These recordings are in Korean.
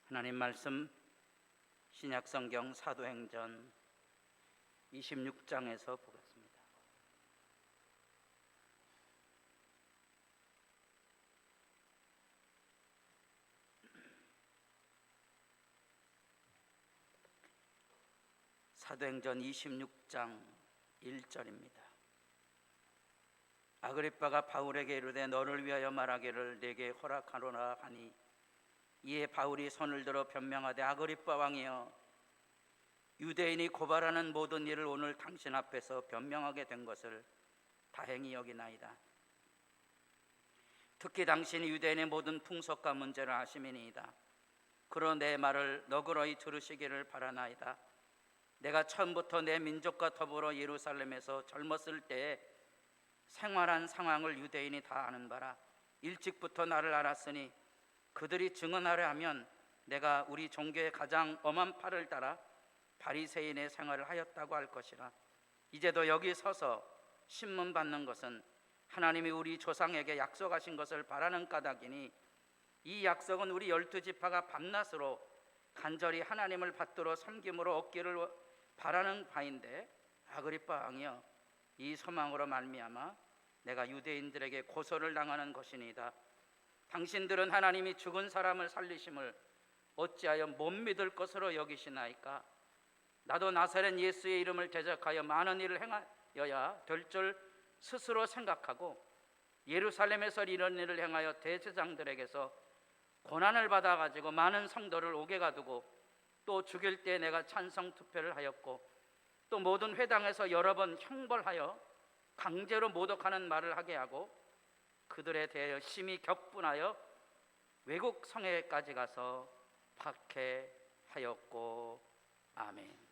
하나님 말씀 신약성경 사도행전 26장에서 보겠습니다. 사도행전 26장 1절입니다. 아그리빠가 바울에게 이르되 너를 위하여 말하기를 내게 허락하노라 하니 이에 바울이 손을 들어 변명하되 아그리빠 왕이여, 유대인이 고발하는 모든 일을 오늘 당신 앞에서 변명하게 된 것을 다행히 여기나이다. 특히 당신이 유대인의 모든 풍속과 문제를 아심이니이다. 그러 내 말을 너그러이 들으시기를 바라나이다. 내가 처음부터 내 민족과 더불어 예루살렘에서 젊었을 때에 생활한 상황을 유대인이 다 아는 바라. 일찍부터 나를 알았으니 그들이 증언하려 하면 내가 우리 종교의 가장 엄한 팔을 따라 바리새인의 생활을 하였다고 할 것이라. 이제도 여기 서서 신문 받는 것은 하나님이 우리 조상에게 약속하신 것을 바라는 까닭이니 이 약속은 우리 12지파가 밤낮으로 간절히 하나님을 받들어 섬김으로 얻기를 바라는 바인데, 아그리빠 왕이여, 이 소망으로 말미암아 내가 유대인들에게 고소를 당하는 것이니이다. 당신들은 하나님이 죽은 사람을 살리심을 어찌하여 못 믿을 것으로 여기시나이까? 나도 나사렛 예수의 이름을 대적하여 많은 일을 행하여야 될 줄 스스로 생각하고 예루살렘에서 이런 일을 행하여 대제사장들에게서 고난을 받아가지고 많은 성도를 옥에 가두고 또 죽일 때 내가 찬성 투표를 하였고 또 모든 회당에서 여러 번 형벌하여 강제로 모독하는 말을 하게 하고 그들에 대하여 심히 격분하여 외국 성에까지 가서 박해하였고. 아멘.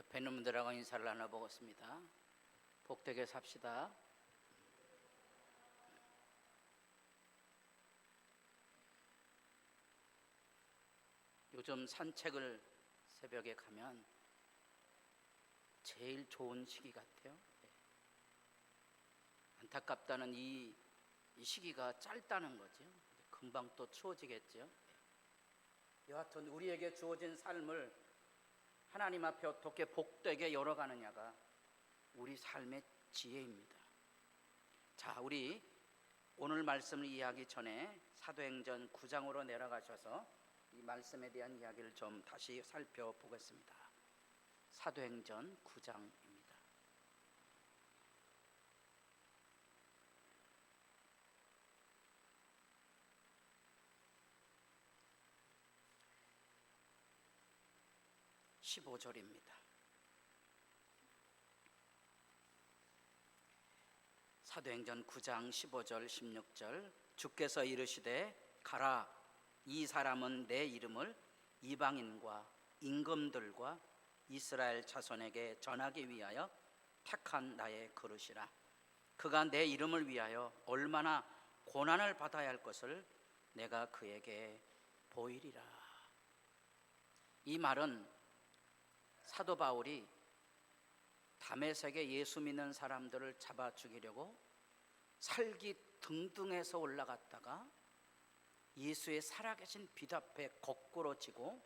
옆에 있는 분들하고 인사를 나눠보겠습니다. 복되게 삽시다. 요즘 산책을 새벽에 가면 제일 좋은 시기 같아요. 안타깝다는 이 시기가 짧다는 거죠. 금방 또 추워지겠죠. 여하튼 우리에게 주어진 삶을 하나님 앞에 어떻게 복되게 열어가느냐가 우리 삶의 지혜입니다. 자, 우리 오늘 말씀을 이해하기 전에 사도행전 9장으로 내려가셔서 이 말씀에 대한 이야기를 좀 다시 살펴보겠습니다. 사도행전 9장입니다. (15절입니다) 사도행전 9장 15절 16절 주께서 이르시되 가라, 이 사람은 내 이름을 이방인과 임금들과 이스라엘 자손에게 전하기 위하여 택한 나의 그릇이라. 그가 내 이름을 위하여 얼마나 고난을 받아야 할 것을 내가 그에게 보이리라. 이 말은 사도 바울이 다메섹에 예수 믿는 사람들을 잡아 죽이려고 살기 등등해서 올라갔다가 예수의 살아계신 빛 앞에 거꾸로 지고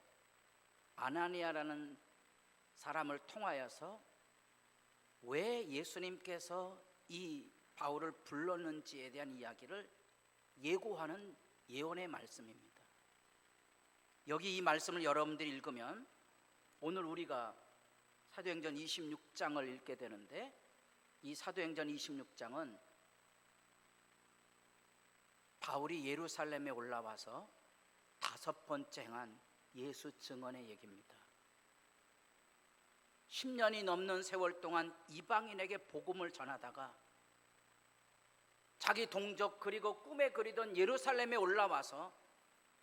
아나니아라는 사람을 통하여서 왜 예수님께서 이 바울을 불렀는지에 대한 이야기를 예고하는 예언의 말씀입니다. 여기 이 말씀을 여러분들이 읽으면 오늘 우리가 사도행전 26장을 읽게 되는데, 이 사도행전 26장은 바울이 예루살렘에 올라와서 5번째 행한 예수 증언의 얘기입니다. 10년이 넘는 세월 동안 이방인에게 복음을 전하다가 자기 동족 그리고 꿈에 그리던 예루살렘에 올라와서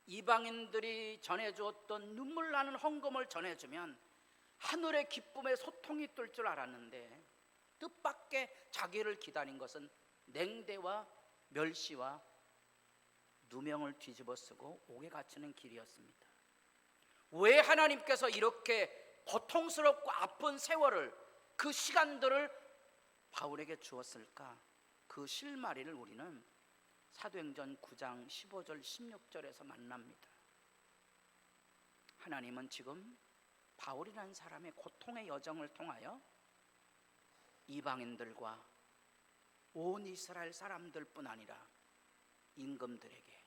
이방인들이 전해주었던 눈물 나는 헌금을 전해주면 하늘의 기쁨의 소통이 뜰 줄 알았는데 뜻밖의 자기를 기다린 것은 냉대와 멸시와 누명을 뒤집어 쓰고 옥에 갇히는 길이었습니다. 왜 하나님께서 이렇게 고통스럽고 아픈 세월을, 그 시간들을 바울에게 주었을까? 그 실마리를 우리는 사도행전 9장 15절 16절에서 만납니다. 하나님은 지금 바울이라는 사람의 고통의 여정을 통하여 이방인들과 온 이스라엘 사람들뿐 아니라 임금들에게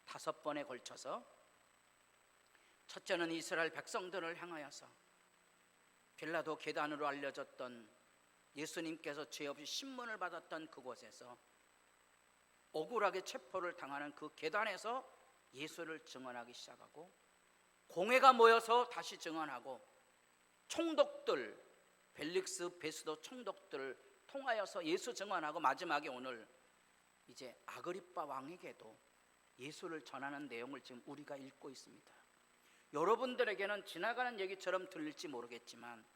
5번에 걸쳐서, 첫째는 이스라엘 백성들을 향하여서 빌라도 계단으로 알려졌던 예수님께서 죄 없이 신문을 받았던 그곳에서 억울하게 체포를 당하는 그 계단에서 예수를 증언하기 시작하고, 공회가 모여서 다시 증언하고, 총독들 벨릭스 베스도 총독들을 통하여서 예수 증언하고, 마지막에 오늘 이제 아그리빠 왕에게도 예수를 전하는 내용을 지금 우리가 읽고 있습니다. 여러분들에게는 지나가는 얘기처럼 들릴지 모르겠지만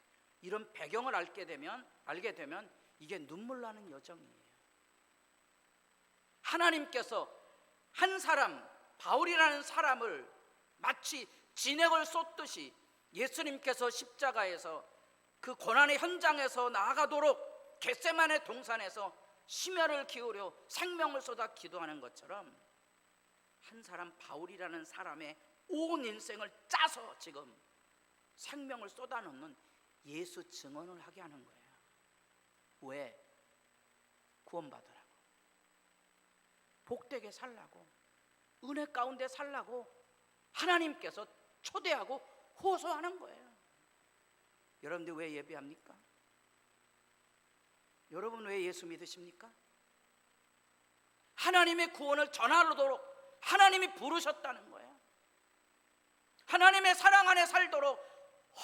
이런 배경을 알게 되면 이게 눈물 나는 여정이에요. 하나님께서 한 사람, 바울이라는 사람을 마치 진액을 쏟듯이 예수님께서 십자가에서 그 고난의 현장에서 나아가도록 겟세마네 동산에서 심혈을 기울여 생명을 쏟아 기도하는 것처럼 한 사람, 바울이라는 사람의 온 인생을 짜서 지금 생명을 쏟아놓는 예수 증언을 하게 하는 거예요. 왜? 구원받으라고, 복되게 살라고, 은혜 가운데 살라고 하나님께서 초대하고 호소하는 거예요. 여러분들 왜 예배합니까? 여러분 왜 예수 믿으십니까? 하나님의 구원을 전하도록 하나님이 부르셨다는 거예요. 하나님의 사랑 안에 살도록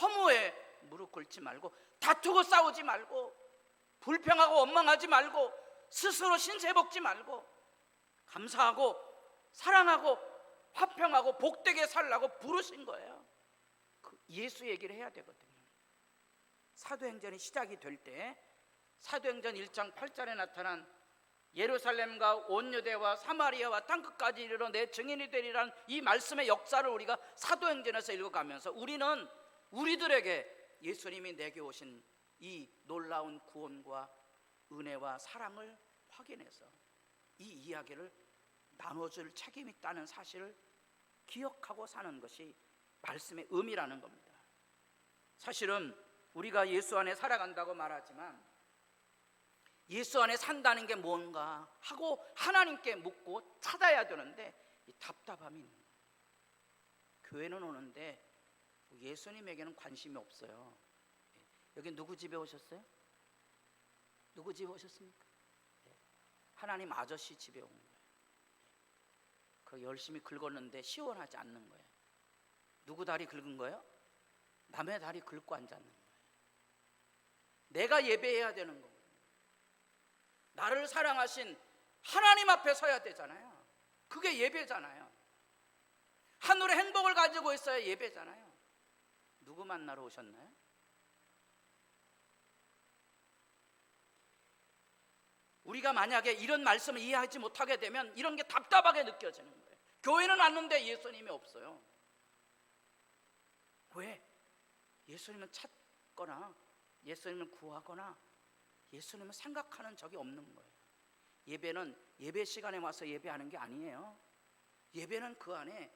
허무에 무릎 꿇지 말고, 다투고 싸우지 말고, 불평하고 원망하지 말고, 스스로 신세 볶지 말고, 감사하고 사랑하고 화평하고 복되게 살라고 부르신 거예요. 그 예수 얘기를 해야 되거든요. 사도행전이 시작이 될 때 사도행전 1장 8절에 나타난 예루살렘과 온 유대와 사마리아와 땅끝까지 이르러 내 증인이 되리라는 이 말씀의 역사를 우리가 사도행전에서 읽어가면서 우리는 우리들에게 예수님이 내게 오신 이 놀라운 구원과 은혜와 사랑을 확인해서 이 이야기를 나눠줄 책임이 있다는 사실을 기억하고 사는 것이 말씀의 의미라는 겁니다. 사실은 우리가 예수 안에 살아간다고 말하지만 예수 안에 산다는 게 뭔가 하고 하나님께 묻고 찾아야 되는데 이 답답함이 있는 거예요. 교회는 오는데 예수님에게는 관심이 없어요. 여기 누구 집에 오셨어요? 누구 집에 오셨습니까? 하나님 아저씨 집에 온 거예요. 그 열심히 긁었는데 시원하지 않는 거예요. 누구 다리 긁은 거예요? 남의 다리 긁고 앉았는 거예요. 내가 예배해야 되는 거예요. 나를 사랑하신 하나님 앞에 서야 되잖아요. 그게 예배잖아요. 하늘의 행복을 가지고 있어야 예배잖아요. 누구 만나러 오셨나요? 우리가 만약에 이런 말씀을 이해하지 못하게 되면 이런 게 답답하게 느껴지는 거예요. 교회는 왔는데 예수님이 없어요. 왜? 예수님을 찾거나 예수님을 구하거나 예수님을 생각하는 적이 없는 거예요. 예배는 예배 시간에 와서 예배하는 게 아니에요. 예배는 그 안에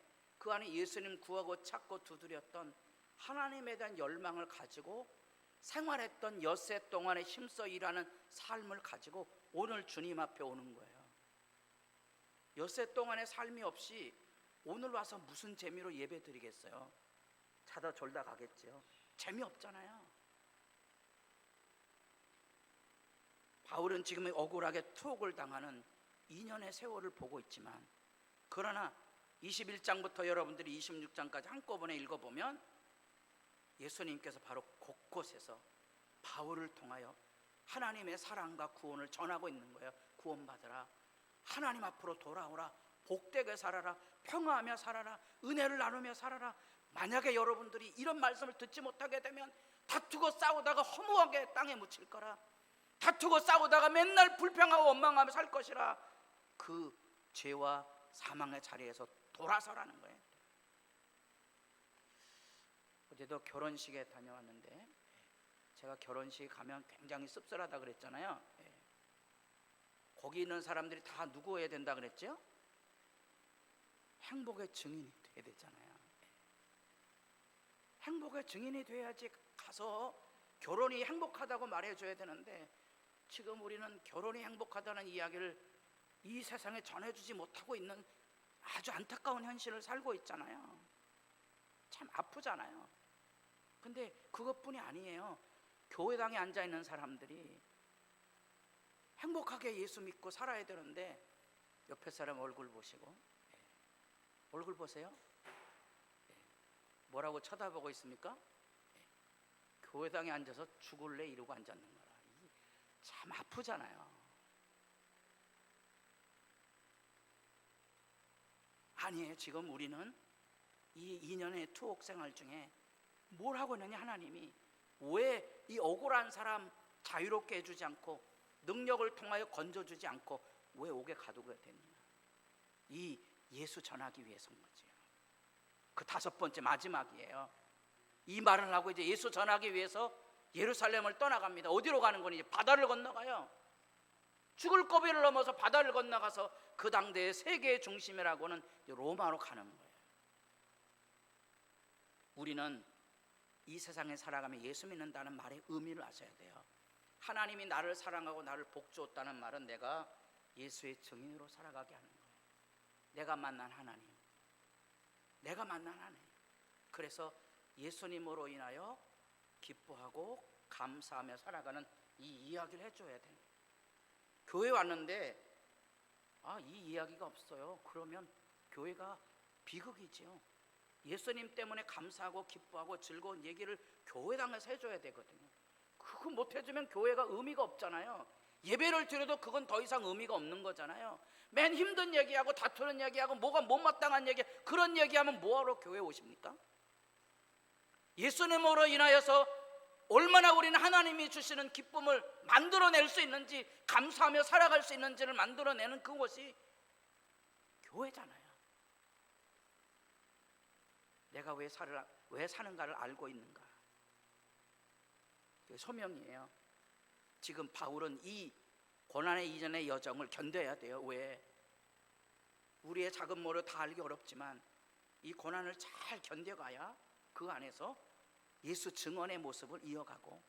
예수님 구하고 찾고 두드렸던 하나님에 대한 열망을 가지고 생활했던 엿새 동안에 힘써 일하는 삶을 가지고 오늘 주님 앞에 오는 거예요. 엿새 동안의 삶이 없이 오늘 와서 무슨 재미로 예배 드리겠어요? 자다 졸다 가겠죠. 재미없잖아요. 바울은 지금 억울하게 투옥을 당하는 2년의 세월을 보고 있지만 그러나 21장부터 여러분들이 26장까지 한꺼번에 읽어보면 예수님께서 바로 곳곳에서 바울을 통하여 하나님의 사랑과 구원을 전하고 있는 거예요. 구원받으라, 하나님 앞으로 돌아오라, 복되게 살아라, 평화하며 살아라, 은혜를 나누며 살아라. 만약에 여러분들이 이런 말씀을 듣지 못하게 되면 다투고 싸우다가 허무하게 땅에 묻힐 거라, 다투고 싸우다가 맨날 불평하고 원망하며 살 것이라, 그 죄와 사망의 자리에서 돌아서라는 거예요. 어제도 결혼식에 다녀왔는데 제가 결혼식 가면 굉장히 씁쓸하다 그랬잖아요. 거기 있는 사람들이 다 누구여야 된다 그랬죠? 행복의 증인이 돼야 되잖아요. 행복의 증인이 돼야지 가서 결혼이 행복하다고 말해줘야 되는데 지금 우리는 결혼이 행복하다는 이야기를 이 세상에 전해주지 못하고 있는 아주 안타까운 현실을 살고 있잖아요. 참 아프잖아요. 근데 그것뿐이 아니에요. 교회당에 앉아있는 사람들이 행복하게 예수 믿고 살아야 되는데 옆에 사람 얼굴 보시고, 얼굴 보세요. 뭐라고 쳐다보고 있습니까? 교회당에 앉아서 죽을래 이러고 앉았는 거라. 참 아프잖아요. 아니에요. 지금 우리는 이 2년의 투옥 생활 중에 뭘 하고 있느냐. 하나님이 왜 이 억울한 사람 자유롭게 해주지 않고 능력을 통하여 건져주지 않고 왜 옥에 가두게 됐느냐. 이 예수 전하기 위해서인 거죠. 그 5번째 마지막이에요. 이 말을 하고 이제 예수 전하기 위해서 예루살렘을 떠나갑니다. 어디로 가는 거니? 바다를 건너가요. 죽을 고비를 넘어서 바다를 건너가서 그 당대의 세계의 중심이라고는 로마로 가는 거예요. 우리는 이 세상에 살아가며 예수 믿는다는 말의 의미를 아셔야 돼요. 하나님이 나를 사랑하고 나를 복 주었다는 말은 내가 예수의 증인으로 살아가게 하는 거예요. 내가 만난 하나님, 내가 만난 하나님. 그래서 예수님으로 인하여 기뻐하고 감사하며 살아가는 이 이야기를 해줘야 돼요. 교회 왔는데 이 이야기가 없어요. 그러면 교회가 비극이지요. 예수님 때문에 감사하고 기뻐하고 즐거운 얘기를 교회당에서 해줘야 되거든요. 그거 못 해주면 교회가 의미가 없잖아요. 예배를 드려도 그건 더 이상 의미가 없는 거잖아요. 맨 힘든 얘기하고 다투는 얘기하고 뭐가 못마땅한 얘기, 그런 얘기하면 뭐하러 교회 오십니까? 예수님으로 인하여서 얼마나 우리는 하나님이 주시는 기쁨을 만들어낼 수 있는지, 감사하며 살아갈 수 있는지를 만들어내는 그것이 교회잖아요. 내가 왜 사는가를 알고 있는가, 그게 소명이에요. 지금 바울은 이 고난의 이전의 여정을 견뎌야 돼요. 왜? 우리의 작은 모를 다 알기 어렵지만 이 고난을 잘 견뎌가야 그 안에서 예수 증언의 모습을 이어가고,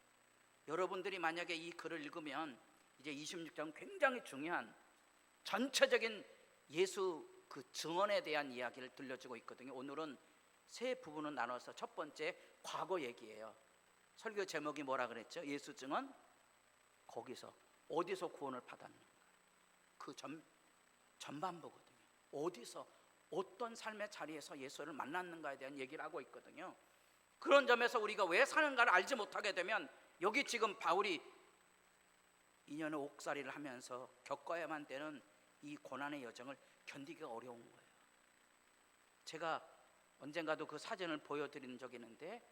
여러분들이 만약에 이 글을 읽으면 이제 26장 굉장히 중요한 전체적인 예수 그 증언에 대한 이야기를 들려주고 있거든요. 오늘은 세 부분을 나눠서 첫 번째 과거 얘기예요. 설교 제목이 뭐라 그랬죠? 예수 증언. 거기서 어디서 구원을 받았는가, 그 전반부거든요. 어디서 어떤 삶의 자리에서 예수를 만났는가에 대한 얘기를 하고 있거든요. 그런 점에서 우리가 왜 사는가를 알지 못하게 되면 여기 지금 바울이 2년의 옥살이를 하면서 겪어야만 되는 이 고난의 여정을 견디기가 어려운 거예요. 제가 언젠가도 그 사진을 보여드린 적이 있는데,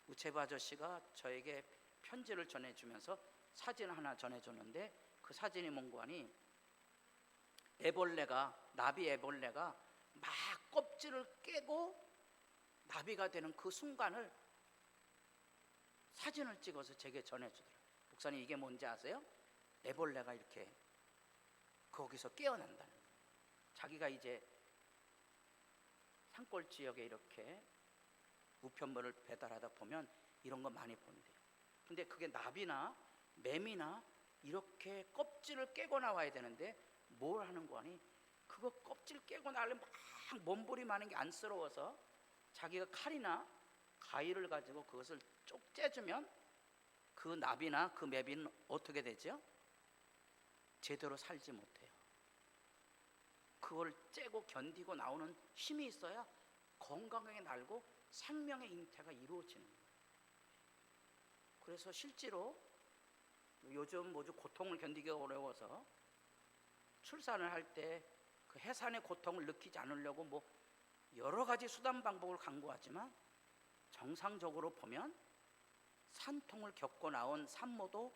우체부 아저씨가 저에게 편지를 전해주면서 사진 하나 전해줬는데, 그 사진이 뭔고 하니 나비 애벌레가 막 껍질을 깨고 나비가 되는 그 순간을 사진을 찍어서 제게 전해주더라고요. 목사님, 이게 뭔지 아세요? 애벌레가 이렇게 거기서 깨어난다는 거예요. 자기가 이제 산골 지역에 이렇게 우편물을 배달하다 보면 이런 거 많이 본대요. 근데 그게 나비나 매미나 이렇게 껍질을 깨고 나와야 되는데 뭘 하는 거 아니? 그거 껍질 깨고 나려면 막 몸부림 하는 게 안쓰러워서 자기가 칼이나 가위를 가지고 그것을 쪽 째주면 그 나비나 그 매비는 어떻게 되죠? 제대로 살지 못해요. 그걸 째고 견디고 나오는 힘이 있어야 건강하게 날고 생명의 잉태가 이루어지는 거예요. 그래서 실제로 요즘 고통을 견디기가 어려워서 출산을 할 때 그 해산의 고통을 느끼지 않으려고 여러 가지 수단 방법을 강구하지만, 정상적으로 보면 산통을 겪고 나온 산모도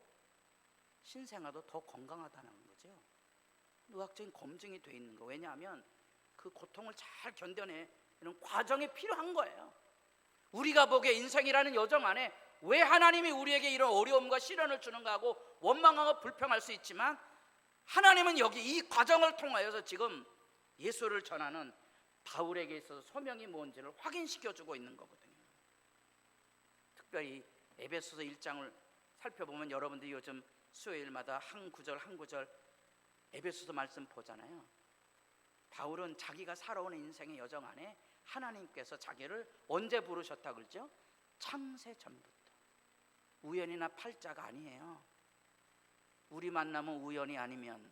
신생아도 더 건강하다는 거죠. 의학적인 검증이 돼 있는 거. 왜냐하면 그 고통을 잘 견뎌내는 과정이 필요한 거예요. 우리가 보기에 인생이라는 여정 안에 왜 하나님이 우리에게 이런 어려움과 시련을 주는가 하고 원망하고 불평할 수 있지만, 하나님은 여기 이 과정을 통하여서 지금 예수를 전하는 바울에게 있어서 소명이 뭔지를 확인시켜주고 있는 거거든요. 특별히 에베소서 1장을 살펴보면 여러분들이 요즘 수요일마다 한 구절 한 구절 에베소서 말씀 보잖아요. 바울은 자기가 살아온 인생의 여정 안에 하나님께서 자기를 언제 부르셨다 그러죠? 창세 전부터. 우연이나 팔자가 아니에요. 우리 만나면 우연이 아니면,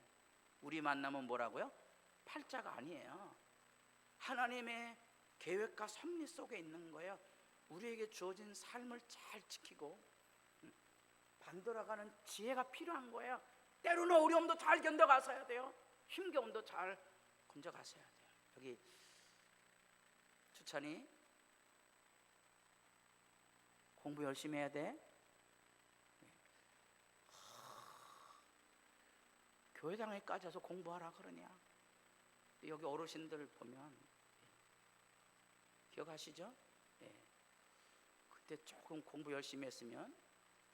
우리 만나면 뭐라고요? 팔자가 아니에요. 하나님의 계획과 섭리 속에 있는 거예요. 우리에게 주어진 삶을 잘 지키고 반돌아가는 지혜가 필요한 거예요. 때로는 어려움도 잘 견뎌가셔야 돼요. 힘겨움도 잘 건져가셔야 돼요. 여기 추천이 공부 열심히 해야 돼. 교회당에 까져서 공부하라 그러냐. 여기 어르신들 보면 기억하시죠? 그때 조금 공부 열심히 했으면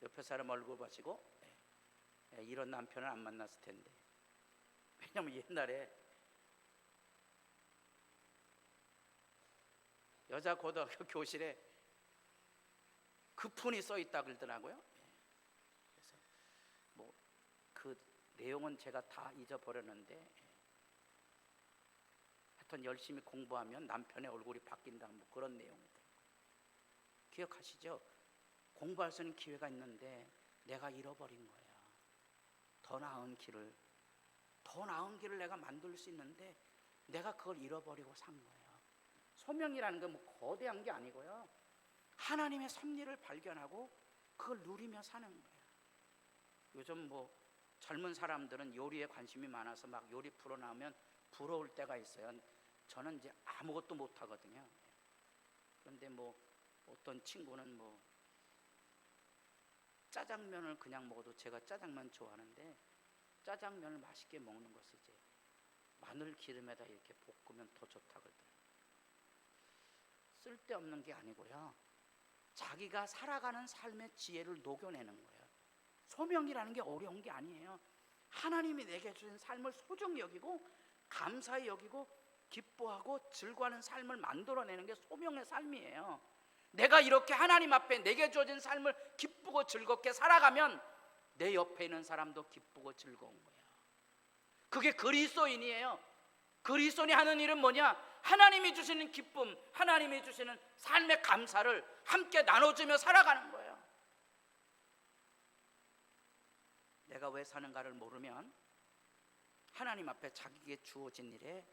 옆에 사람 얼굴 보시고 이런 남편을 안 만났을 텐데. 왜냐면 옛날에 여자 고등학교 교실에 급훈이 써 있다 그러더라고요. 그래서 그 내용은 제가 다 잊어버렸는데, 하여튼 열심히 공부하면 남편의 얼굴이 바뀐다, 그런 내용이더라고요. 기억하시죠? 공부할 수 있는 기회가 있는데 내가 잃어버린 거야. 더 나은 길을 내가 만들 수 있는데 내가 그걸 잃어버리고 산 거예요. 소명이라는 건 거대한 게 아니고요, 하나님의 섭리를 발견하고 그걸 누리며 사는 거예요. 요즘 젊은 사람들은 요리에 관심이 많아서 막 요리 프로 나오면 부러울 때가 있어요. 저는 이제 아무것도 못 하거든요. 그런데 어떤 친구는 짜장면을 그냥 먹어도 제가 짜장면 좋아하는데 짜장면을 맛있게 먹는 것이 이제 마늘 기름에다 이렇게 볶으면 더 좋다 그러더라고요. 쓸데없는 게 아니고요, 자기가 살아가는 삶의 지혜를 녹여내는 거예요. 소명이라는 게 어려운 게 아니에요. 하나님이 내게 주신 삶을 소중히 여기고 감사히 여기고 기뻐하고 즐거워하는 삶을 만들어내는 게 소명의 삶이에요. 내가 이렇게 하나님 앞에 내게 주어진 삶을 기쁘고 즐겁게 살아가면 내 옆에 있는 사람도 기쁘고 즐거운 거예요. 그게 그리스도인이에요. 그리스도인이 하는 일은 뭐냐? 하나님이 주시는 기쁨, 하나님이 주시는 삶의 감사를 함께 나눠주며 살아가는 거예요. 내가 왜 사는가를 모르면 하나님 앞에 자기에게 주어진 일에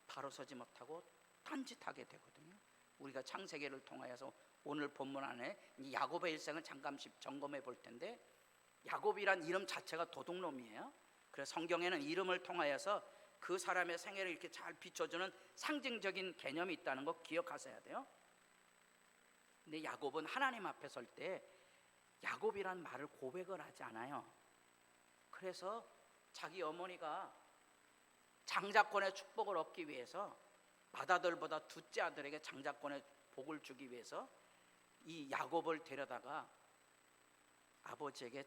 바로 서지 못하고 딴짓하게 되거든요. 우리가 창세기를 통하여서 오늘 본문 안에 야곱의 일생을 잠깐씩 점검해 볼 텐데, 야곱이란 이름 자체가 도둑놈이에요. 그래서 성경에는 이름을 통하여서 그 사람의 생애를 이렇게 잘 비춰주는 상징적인 개념이 있다는 거 기억하셔야 돼요. 근데 야곱은 하나님 앞에 설 때 야곱이란 말을 고백을 하지 않아요. 그래서 자기 어머니가 장자권의 축복을 얻기 위해서 맏아들보다 둘째 아들에게 장자권의 복을 주기 위해서 이 야곱을 데려다가 아버지에게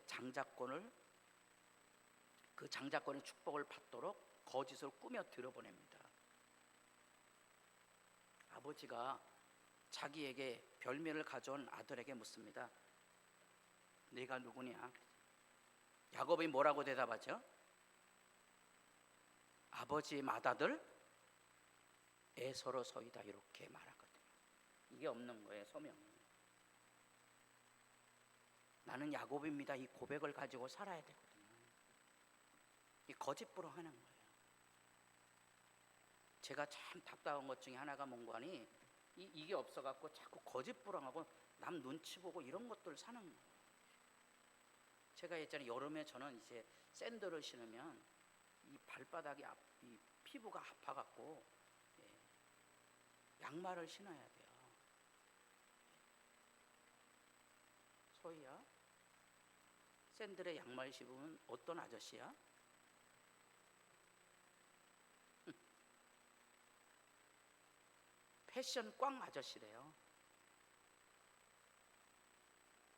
그 장자권의 축복을 받도록 거짓으로 꾸며 들여보냅니다. 아버지가 자기에게 별명을 가져온 아들에게 묻습니다. 네가 누구냐? 야곱이 뭐라고 대답하죠? 아버지 맏아들 에서로서이다, 이렇게 말하거든요. 이게 없는 거예요, 소명이. 나는 야곱입니다, 이 고백을 가지고 살아야 되거든요. 이 거짓부렁 하는 거예요. 제가 참 답답한 것 중에 하나가 뭔가니 이게 없어갖고 자꾸 거짓부렁하고 남 눈치 보고 이런 것들 사는 거예요. 제가 예전에 여름에 저는 이제 샌들을 신으면 이 발바닥이 이 피부가 아파갖고 양말을 신어야 돼요. 소희야, 샌들에 양말 신으면 어떤 아저씨야? 패션 꽝 아저씨래요.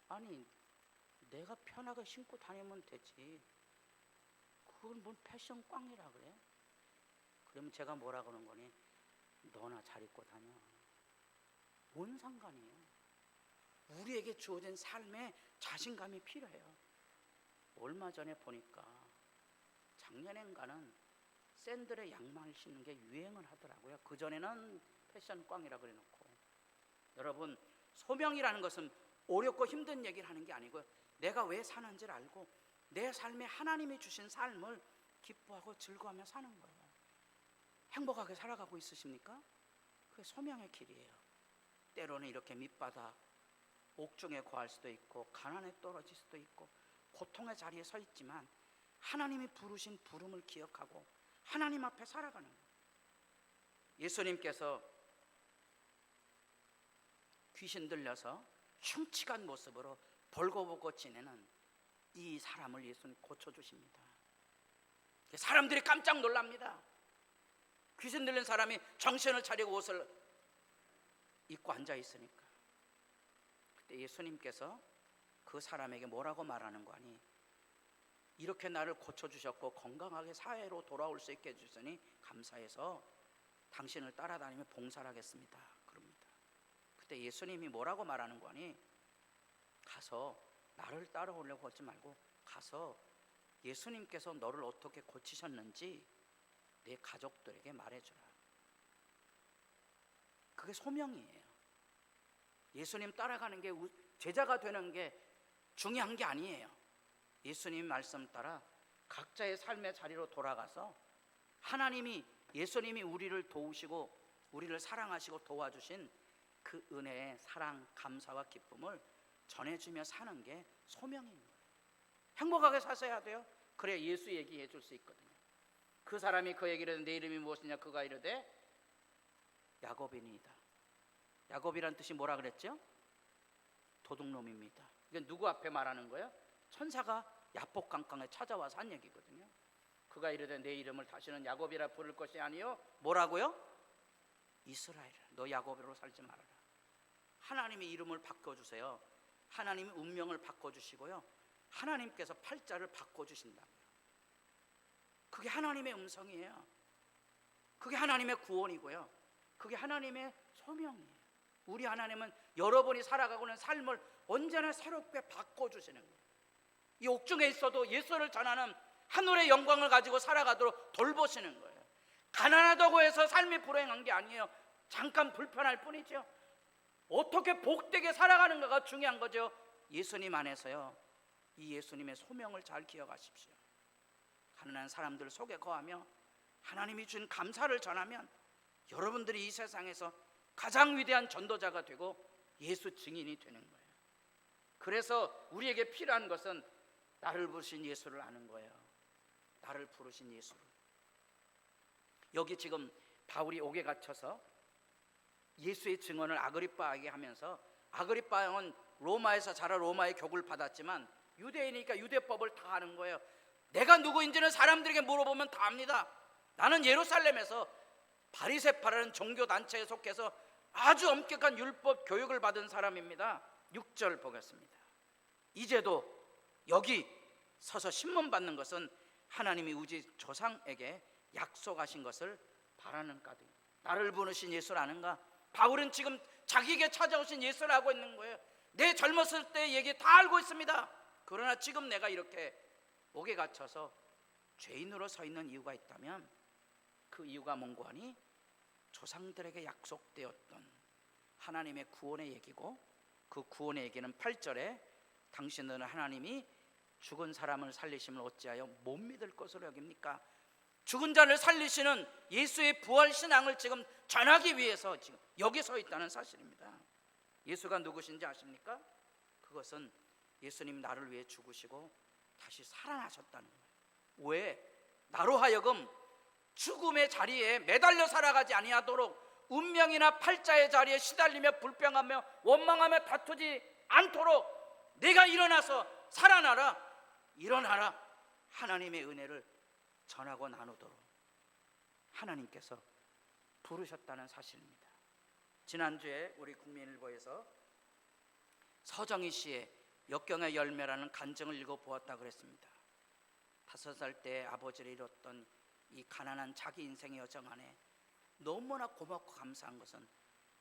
아니, 내가 편하게 신고 다니면 되지, 그걸 뭔 패션 꽝이라 그래? 그러면 제가 뭐라 그러는 거니? 너나 잘 입고 다녀. 뭔 상관이에요? 우리에게 주어진 삶에 자신감이 필요해요. 얼마 전에 보니까 작년엔가는 샌들에 양말 신는 게 유행을 하더라고요. 그전에는 패션 꽝이라 그래 놓고. 여러분, 소명이라는 것은 어렵고 힘든 얘기를 하는 게 아니고요, 내가 왜 사는지를 알고 내 삶에 하나님이 주신 삶을 기뻐하고 즐거워하며 사는 거예요. 행복하게 살아가고 있으십니까? 그게 소명의 길이에요. 때로는 이렇게 밑바닥 옥중에 거할 수도 있고 가난에 떨어질 수도 있고 고통의 자리에 서 있지만 하나님이 부르신 부름을 기억하고 하나님 앞에 살아가는 거예요. 예수님께서 귀신 들려서 흉측한 모습으로 벌거벗고 지내는 이 사람을 예수님 고쳐주십니다. 사람들이 깜짝 놀랍니다. 귀신 들린 사람이 정신을 차리고 옷을 입고 앉아 있으니까. 그때 예수님께서 그 사람에게 뭐라고 말하는 거 아니? 이렇게 나를 고쳐주셨고 건강하게 사회로 돌아올 수 있게 해주시니 감사해서 당신을 따라다니며 봉사를 하겠습니다, 그럽니다. 그때 예수님이 뭐라고 말하는 거 아니? 가서 나를 따라오려고 하지 말고 가서 예수님께서 너를 어떻게 고치셨는지 내 가족들에게 말해주라. 그게 소명이에요. 예수님 따라가는 게, 제자가 되는 게 중요한 게 아니에요. 예수님 말씀 따라 각자의 삶의 자리로 돌아가서 하나님이, 예수님이 우리를 도우시고 우리를 사랑하시고 도와주신 그 은혜의 사랑, 감사와 기쁨을 전해주며 사는 게 소명인 거예요. 행복하게 사셔야 돼요. 그래야 예수 얘기해 줄 수 있거든요. 그 사람이 그에게 내 이름이 무엇이냐? 그가 이르되 야곱이니이다. 야곱이란 뜻이 뭐라 그랬죠? 도둑놈입니다. 이게 누구 앞에 말하는 거예요? 천사가 야복강강에 찾아와서 한 얘기거든요. 그가 이르되 내 이름을 다시는 야곱이라 부를 것이 아니요 뭐라고요? 이스라엘. 너 야곱으로 살지 말아라. 하나님이 이름을 바꿔주세요. 하나님이 운명을 바꿔주시고요, 하나님께서 팔자를 바꿔주신다고요. 그게 하나님의 음성이에요. 그게 하나님의 구원이고요, 그게 하나님의 소명이에요. 우리 하나님은 여러분이 살아가고 있는 삶을 언제나 새롭게 바꿔주시는 거예요. 이 옥중에 있어도 예수를 전하는 하늘의 영광을 가지고 살아가도록 돌보시는 거예요. 가난하다고 해서 삶이 불행한 게 아니에요. 잠깐 불편할 뿐이죠. 어떻게 복되게 살아가는가가 중요한 거죠. 예수님 안에서요, 이 예수님의 소명을 잘 기억하십시오. 가난한 사람들 속에 거하며 하나님이 준 감사를 전하면 여러분들이 이 세상에서 가장 위대한 전도자가 되고 예수 증인이 되는 거예요. 그래서 우리에게 필요한 것은 나를 부르신 예수를 아는 거예요. 나를 부르신 예수를. 여기 지금 바울이 옥에 갇혀서 예수의 증언을 아그리빠에게 하면서, 아그리빠 형은 로마에서 자라 로마의 교육을 받았지만 유대인이니까 유대법을 다 아는 거예요. 내가 누구인지는 사람들에게 물어보면 다 압니다. 나는 예루살렘에서 바리새파라는 종교단체에 속해서 아주 엄격한 율법 교육을 받은 사람입니다. 6절 보겠습니다. 이제도 여기 서서 신문 받는 것은 하나님이 우리 조상에게 약속하신 것을 바라는 까닭. 나를 부르신 예수를 아는가? 바울은 지금 자기에게 찾아오신 예수를 알고 있는 거예요. 내 젊었을 때 얘기 다 알고 있습니다. 그러나 지금 내가 이렇게 옥에 갇혀서 죄인으로 서 있는 이유가 있다면 그 이유가 뭔고 하니 조상들에게 약속되었던 하나님의 구원의 얘기고, 그 구원의 얘기는 8절에 당신들은 하나님이 죽은 사람을 살리심을 어찌하여 못 믿을 것으로 여깁니까? 죽은 자를 살리시는 예수의 부활 신앙을 지금 전하기 위해서 지금 여기 서 있다는 사실입니다. 예수가 누구신지 아십니까? 그것은 예수님 나를 위해 죽으시고 다시 살아나셨다는 거예요. 왜? 나로 하여금 죽음의 자리에 매달려 살아가지 아니하도록, 운명이나 팔자의 자리에 시달리며 불평하며 원망하며 다투지 않도록 내가 일어나서 살아나라, 일어나라, 하나님의 은혜를 전하고 나누도록 하나님께서 부르셨다는 사실입니다. 지난주에 우리 국민일보에서 서정희 씨의 역경의 열매라는 간증을 읽어보았다 그랬습니다. 5살 때 아버지를 잃었던 이 가난한 자기 인생의 여정 안에 너무나 고맙고 감사한 것은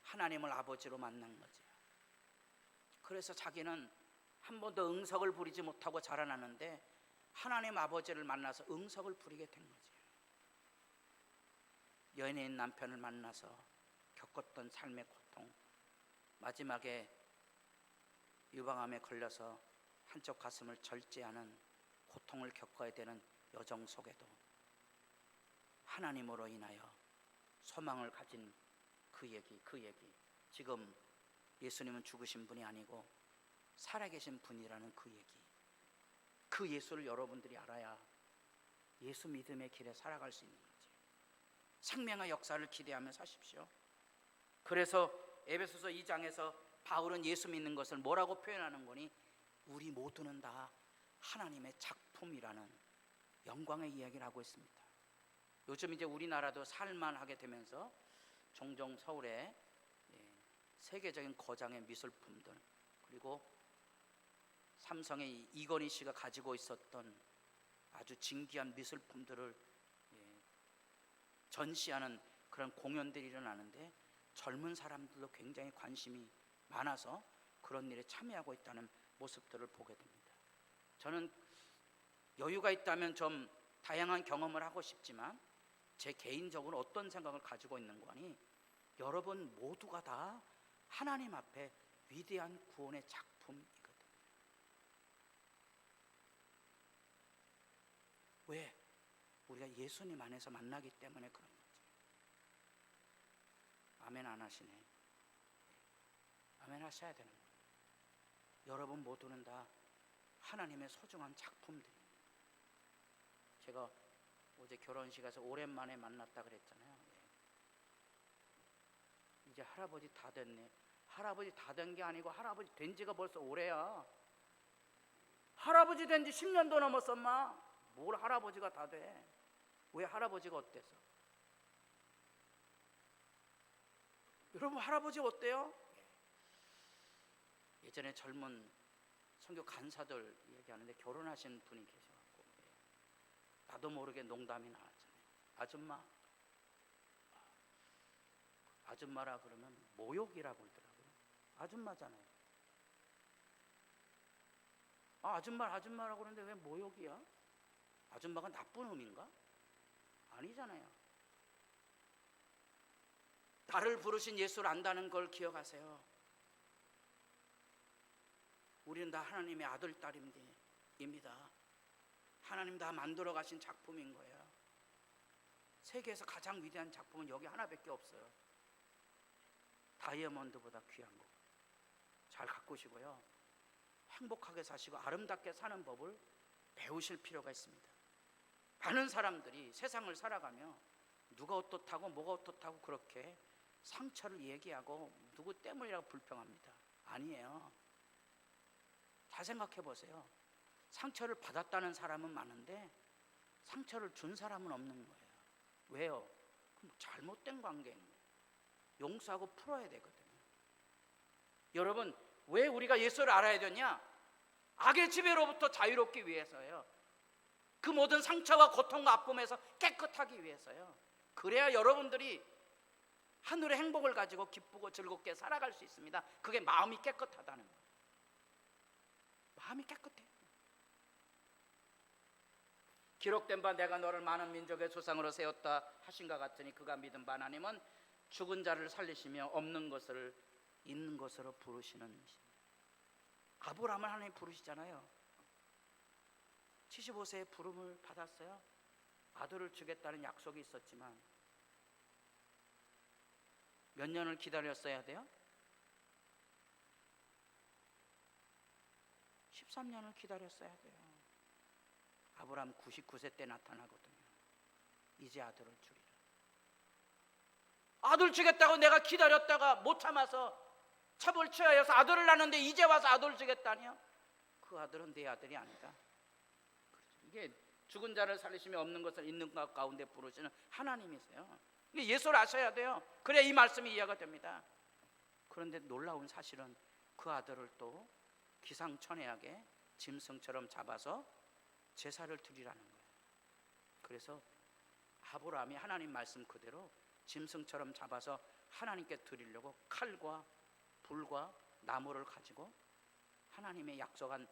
하나님을 아버지로 만난 거죠. 그래서 자기는 한 번도 응석을 부리지 못하고 자라나는데 하나님 아버지를 만나서 응석을 부리게 된 거죠. 연예인 남편을 만나서 겪었던 삶의 고통, 마지막에 유방암에 걸려서 한쪽 가슴을 절제하는 고통을 겪어야 되는 여정 속에도 하나님으로 인하여 소망을 가진 그 얘기, 지금 예수님은 죽으신 분이 아니고 살아계신 분이라는 그 얘기, 그 예수를 여러분들이 알아야 예수 믿음의 길에 살아갈 수 있는 거지. 생명의 역사를 기대하며 사십시오. 그래서 에베소서 2장에서 바울은 예수 믿는 것을 뭐라고 표현하는 거니? 우리 모두는 다 하나님의 작품이라는 영광의 이야기를 하고 있습니다. 요즘 이제 우리나라도 살만하게 되면서 종종 서울에 세계적인 거장의 미술품들, 그리고 삼성의 이건희 씨가 가지고 있었던 아주 진귀한 미술품들을 전시하는 그런 공연들이 일어나는데 젊은 사람들도 굉장히 관심이 많아서 그런 일에 참여하고 있다는 모습들을 보게 됩니다. 저는 여유가 있다면 좀 다양한 경험을 하고 싶지만 제 개인적으로 어떤 생각을 가지고 있는 거니, 여러분 모두가 다 하나님 앞에 위대한 구원의 작품이거든요. 왜? 우리가 예수님 안에서 만나기 때문에 그런 거지. 아멘 안 하시네. 아멘 하셔야 되는 거예요. 여러분 모두는 다 하나님의 소중한 작품들입니다. 제가 어제 결혼식에서 오랜만에 만났다 그랬잖아요. 이제 할아버지 다 됐네. 할아버지 다 된 게 아니고 할아버지 된 지가 벌써 오래야. 할아버지 된 지 10년도 넘었어. 엄마 뭘 할아버지가 다 돼. 왜 할아버지가 어때서? 여러분 할아버지 어때요? 예전에 젊은 선교 간사들 얘기하는데 결혼하신 분이 계셔갖고 나도 모르게 농담이 나왔잖아요. 아줌마라 그러면 모욕이라고 그러더라고요. 아줌마잖아요. 아줌마라고 그러는데 왜 모욕이야? 아줌마가 나쁜 의미인가? 아니잖아요. 나를 부르신 예수를 안다는 걸 기억하세요. 우리는 다 하나님의 아들, 딸입니다. 하나님 다 만들어 가신 작품인 거예요. 세계에서 가장 위대한 작품은 여기 하나밖에 없어요. 다이아몬드보다 귀한 거. 잘 가꾸시고요. 행복하게 사시고 아름답게 사는 법을 배우실 필요가 있습니다. 많은 사람들이 세상을 살아가며 누가 어떻다고 뭐가 어떻다고 그렇게 상처를 얘기하고 누구 때문이라고 불평합니다. 아니에요. 잘 생각해 보세요. 상처를 받았다는 사람은 많은데 상처를 준 사람은 없는 거예요. 왜요? 잘못된 관계인 거예요. 용서하고 풀어야 되거든요. 여러분 왜 우리가 예수를 알아야 되냐? 악의 지배로부터 자유롭기 위해서요. 그 모든 상처와 고통과 아픔에서 깨끗하기 위해서요. 그래야 여러분들이 하늘의 행복을 가지고 기쁘고 즐겁게 살아갈 수 있습니다. 그게 마음이 깨끗하다는 거예요. 마음이 깨끗해요. 기록된 바 내가 너를 많은 민족의 조상으로 세웠다 하신가 같으니 그가 믿은 바 하나님은 죽은 자를 살리시며 없는 것을 있는 것으로 부르시는 이십니다. 아브라함을 하나님 부르시잖아요. 75세에 부름을 받았어요. 아들을 주겠다는 약속이 있었지만 몇 년을 기다렸어야 돼요? 13년을 기다렸어야 돼요. 아브라함 99세 때 나타나거든요. 이제 아들을 주리라. 아들 주겠다고 내가 기다렸다가 못 참아서 첩을 취하여서 아들을 낳는데 이제 와서 아들을 주겠다니요? 그 아들은 내 아들이 아니다. 이게 죽은 자를 살리시며 없는 것을 있는 것 가운데 부르시는 하나님이세요. 이게 예수를 아셔야 돼요. 그래야 이 말씀이 이해가 됩니다. 그런데 놀라운 사실은 그 아들을 또 기상천외하게 짐승처럼 잡아서 제사를 드리라는 거예요. 그래서 아브라함이 하나님 말씀 그대로 짐승처럼 잡아서 하나님께 드리려고 칼과 불과 나무를 가지고 하나님의 약속한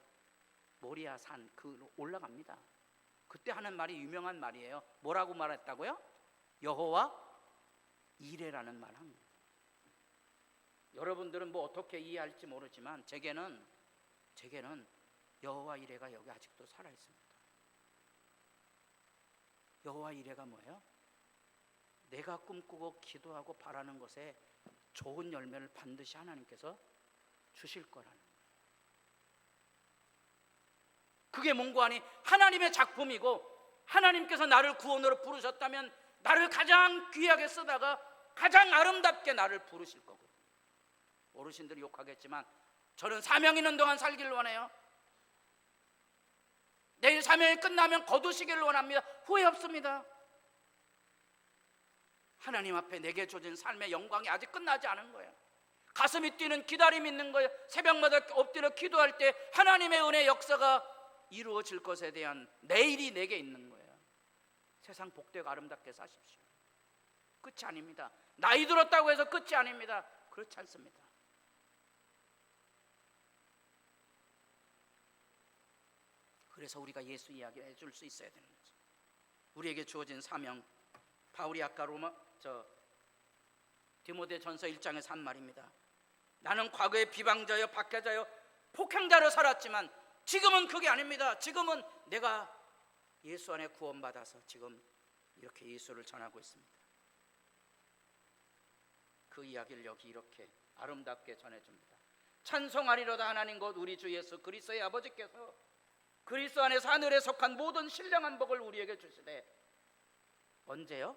모리아 산 그 올라갑니다. 그때 하는 말이 유명한 말이에요. 뭐라고 말했다고요? 여호와 이레라는 말 합니다. 여러분들은 뭐 어떻게 이해할지 모르지만 제게는 여호와 이레가 여기 아직도 살아 있습니다. 여호와 이레가 뭐예요? 내가 꿈꾸고 기도하고 바라는 것에 좋은 열매를 반드시 하나님께서 주실 거라는 거예요. 그게 뭔고 하니 하나님의 작품이고 하나님께서 나를 구원으로 부르셨다면 나를 가장 귀하게 쓰다가 가장 아름답게 나를 부르실 거거든요. 어르신들이 욕하겠지만 저는 사명 있는 동안 살기를 원해요. 내일 사명이 끝나면 거두시기를 원합니다. 후회 없습니다. 하나님 앞에 내게 주어진 삶의 영광이 아직 끝나지 않은 거예요. 가슴이 뛰는 기다림이 있는 거예요. 새벽마다 엎드려 기도할 때 하나님의 은혜 역사가 이루어질 것에 대한 내일이 내게 있는 거예요. 세상 복되고 아름답게 사십시오. 끝이 아닙니다. 나이 들었다고 해서 끝이 아닙니다. 그렇지 않습니다. 그래서 우리가 예수 이야기를 해줄 수 있어야 되는 거죠. 우리에게 주어진 사명, 바울이 아까 디모데전서 1장에서 한 말입니다. 나는 과거에 비방자여 박해자여 폭행자로 살았지만 지금은 그게 아닙니다. 지금은 내가 예수 안에 구원받아서 지금 이렇게 예수를 전하고 있습니다. 그 이야기를 여기 이렇게 아름답게 전해줍니다. 찬송하리로다 하나님 곧 우리 주 예수 그리스도의 아버지께서 그리스도 안에서 하늘에 속한 모든 신령한 복을 우리에게 주시되 언제요?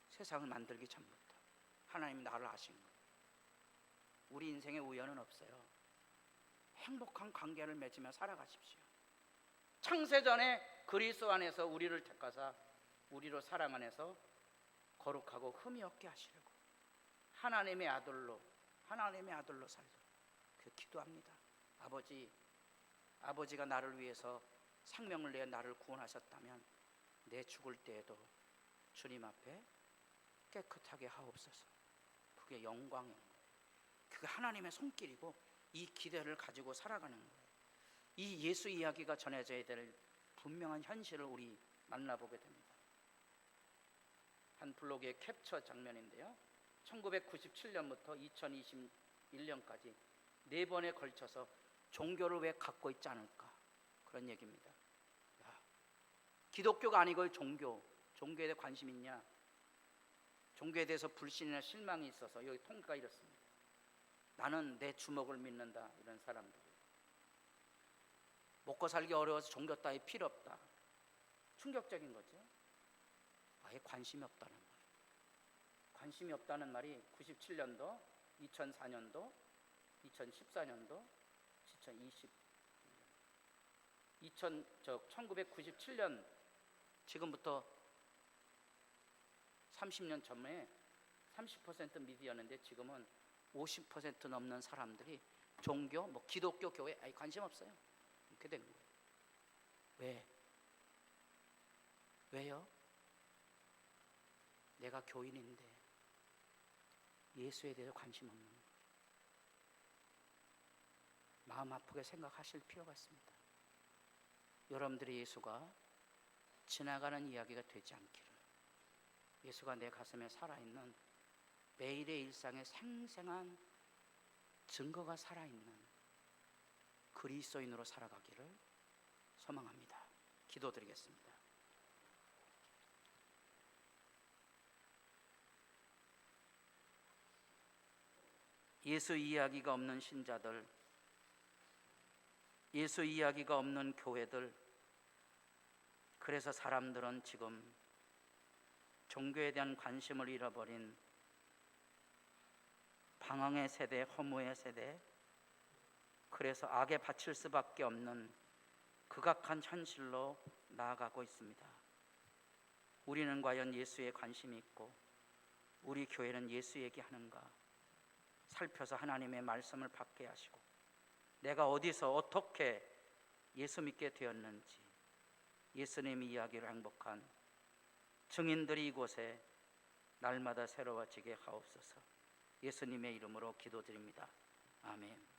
세상을 만들기 전부터 하나님이 나를 아신 거예요. 우리 인생에 우연은 없어요. 행복한 관계를 맺으며 살아가십시오. 창세전에 그리스도 안에서 우리를 택하사 우리로 사랑 안에서 거룩하고 흠이 없게 하시려고 하나님의 아들로 살도록 그 기도합니다. 아버지가 나를 위해서 생명을 내어 나를 구원하셨다면 내 죽을 때에도 주님 앞에 깨끗하게 하옵소서. 그게 영광인 거예요. 그게 하나님의 손길이고 이 기대를 가지고 살아가는 거예요. 이 예수 이야기가 전해져야 될 분명한 현실을 우리 만나보게 됩니다. 한 블로그의 캡처 장면인데요, 1997년부터 2021년까지 4번에 걸쳐서 종교를 왜 갖고 있지 않을까, 그런 얘기입니다. 기독교가 아니고 종교에 대해 관심 있냐, 종교에 대해서 불신이나 실망이 있어서 여기 통계가 이렇습니다. 나는 내 주먹을 믿는다, 이런 사람들. 먹고 살기 어려워서 종교 따위 필요 없다. 충격적인 거죠. 아예 관심이 없다는 말이에요. 관심이 없다는 말이 97년도, 2004년도, 2014년도, 1997년, 지금부터 30년 전에 30% 미디어였는데 지금은 50% 넘는 사람들이 종교, 기독교, 교회 관심 없어요. 이렇게 된 거예요. 왜요? 내가 교인인데 예수에 대해서 관심 없는 거예요. 마음 아프게 생각하실 필요가 있습니다. 여러분들의 예수가 지나가는 이야기가 되지 않기를, 예수가 내 가슴에 살아있는 매일의 일상에 생생한 증거가 살아있는 그리스도인으로 살아가기를 소망합니다. 기도드리겠습니다. 예수 이야기가 없는 신자들, 예수 이야기가 없는 교회들, 그래서 사람들은 지금 종교에 대한 관심을 잃어버린 방황의 세대, 허무의 세대, 그래서 악에 바칠 수밖에 없는 극악한 현실로 나아가고 있습니다. 우리는 과연 예수에 관심이 있고 우리 교회는 예수 얘기하는가 살펴서 하나님의 말씀을 받게 하시고, 내가 어디서 어떻게 예수 믿게 되었는지 예수님 이야기를 행복한 증인들이 이곳에 날마다 새로워지게 하옵소서. 예수님의 이름으로 기도드립니다. 아멘.